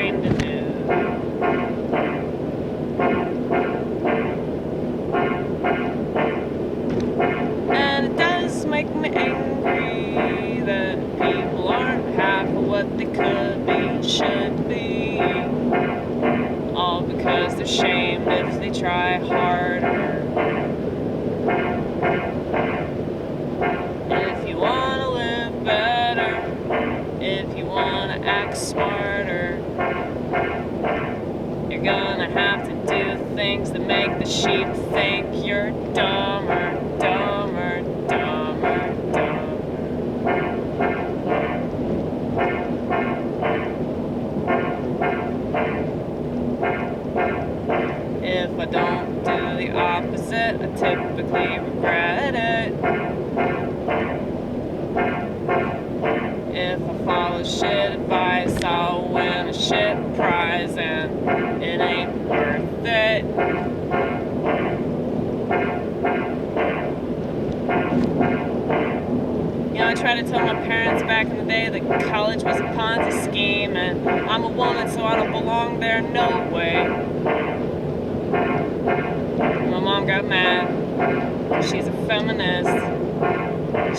trying to do. And it does make me angry that people aren't half of what they could be, should be. All because they're shamed if they try harder. If you want to live better, if you want to act smarter, you're gonna have to do things that make the sheep think you're dumber, dumber, dumber, dumber. If I don't do the opposite, I typically regret it. If I follow shit advice, I'll win a shit prize, and it ain't worth it. You know, I tried to tell my parents back in the day that college was a ponzie scheme, and I'm a woman, so I don't belong there, no way. My mom got mad. She's a feminist.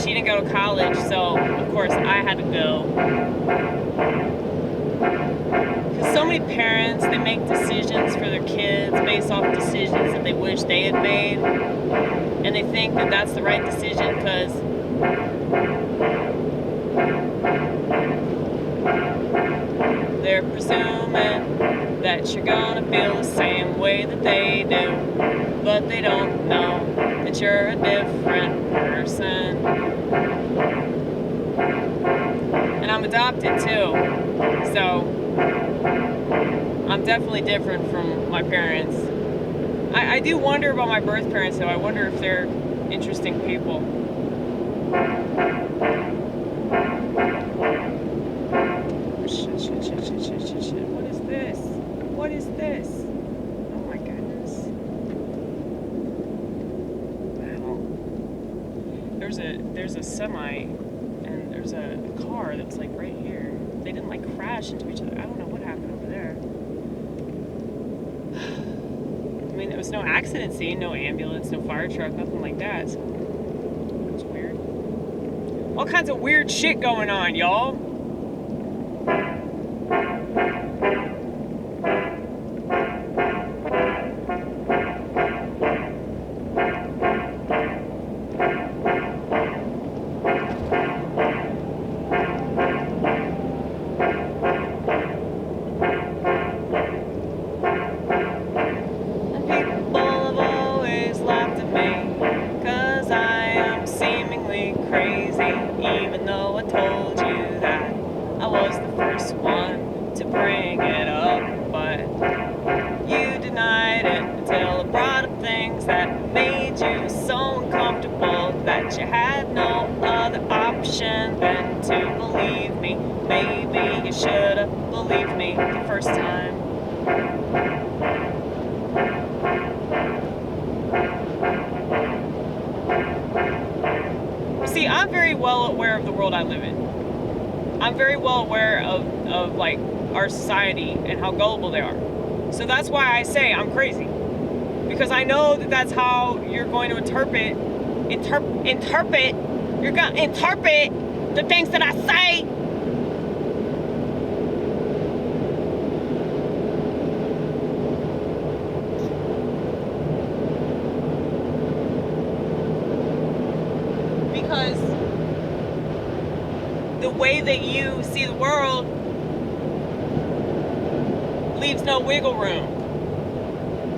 She didn't go to college, so of course I had to go. Because so many parents, they make decisions for their kids based off decisions that they wish they had made, and they think that that's the right decision because they're presuming that you're gonna feel the same way that they do, but they don't know that you're a different person. And I'm adopted too, so I'm definitely different from my parents. I do wonder about my birth parents though. I wonder if they're interesting people. Shit. What is this? What is this? Oh my goodness. Wow. There's a semi and there's a car that was like right here. They didn't like crash into each other. I don't know what happened over there. I mean, there was no accident scene, no ambulance, no fire truck, nothing like that. So it was weird. All kinds of weird shit going on, y'all. Even though I told you that I was the first one to bring it up, but you denied it until I brought up things that made you so uncomfortable that you had no other option than to believe me. Maybe you should have believed me the first time. See, I'm very well aware of the world I live in. I'm very well aware of like our society and how gullible they are. So that's why I say I'm crazy. Because I know that that's how you're going to interpret you're going to interpret the things that I say. Because the way that you see the world leaves no wiggle room.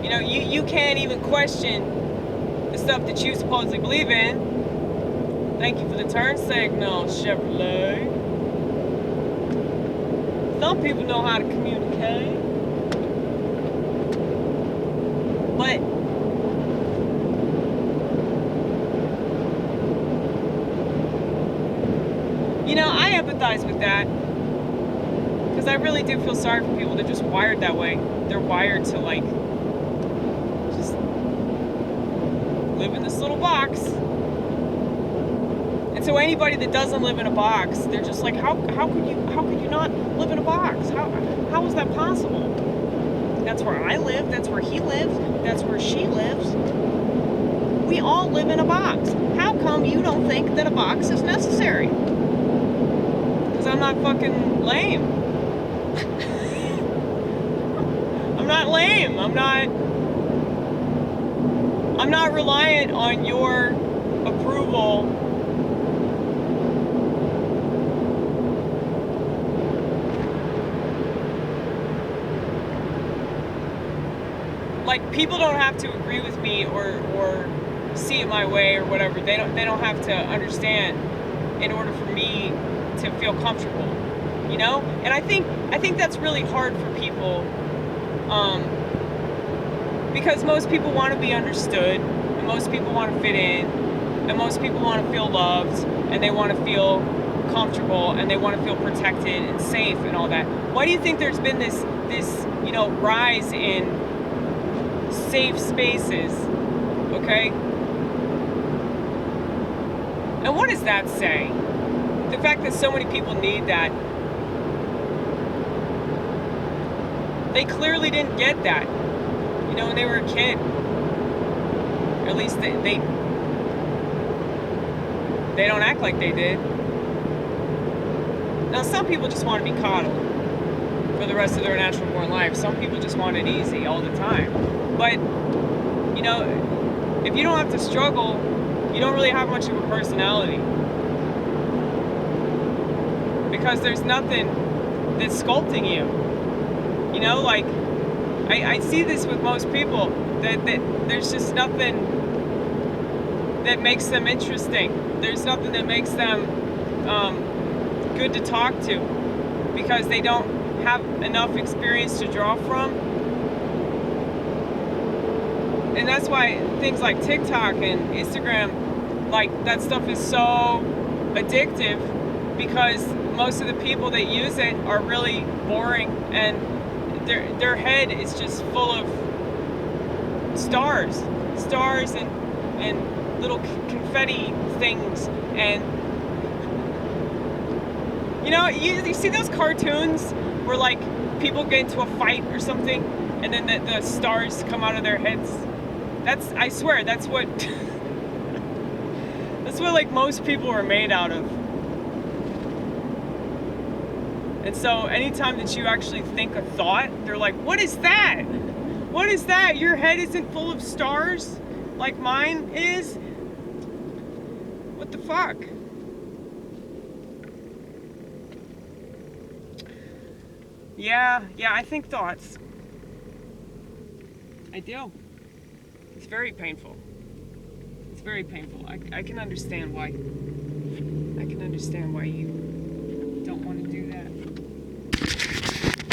You know, you can't even question the stuff that you supposedly believe in. Thank you for the turn signal, Chevrolet. Some people know how to communicate. But you know, I empathize with that because I really do feel sorry for people. They're just wired that way. They're wired to like just live in this little box. And so anybody that doesn't live in a box, they're just like, how could you not live in a box? How is that possible? That's where I live, that's where he lives, that's where she lives. We all live in a box. How come you don't think that a box is necessary? Because I'm not fucking lame. I'm not lame. I'm not reliant on your approval. Like, people don't have to agree with me or see it my way or whatever. They don't have to understand in order for me to feel comfortable, you know? And I think that's really hard for people, because most people want to be understood, and most people want to fit in, and most people want to feel loved, and they want to feel comfortable, and they want to feel protected and safe and all that. Why do you think there's been this you know, rise in safe spaces? Okay? And what does that say? The fact that so many people need that. They clearly didn't get that, you know, when they were a kid. Or at least they don't act like they did. Now, some people just want to be coddled for the rest of their natural born life. Some people just want it easy all the time. But, you know, if you don't have to struggle, you don't really have much of a personality. Because there's nothing that's sculpting you. You know, like, I see this with most people, that there's just nothing that makes them interesting. There's nothing that makes them good to talk to, because they don't have enough experience to draw from. And that's why things like TikTok and Instagram, like, that stuff is so addictive, because most of the people that use it are really boring, and their head is just full of stars and little confetti things. And you know, you see those cartoons where, like, people get into a fight or something, and then the stars come out of their heads? I swear, that's what like most people are made out of. And so anytime that you actually think a thought, they're like, what is that? What is that? Your head isn't full of stars like mine is? What the fuck? Yeah, I think thoughts. I do. It's very painful. It's very painful. I can understand why. I can understand why you don't want to do that.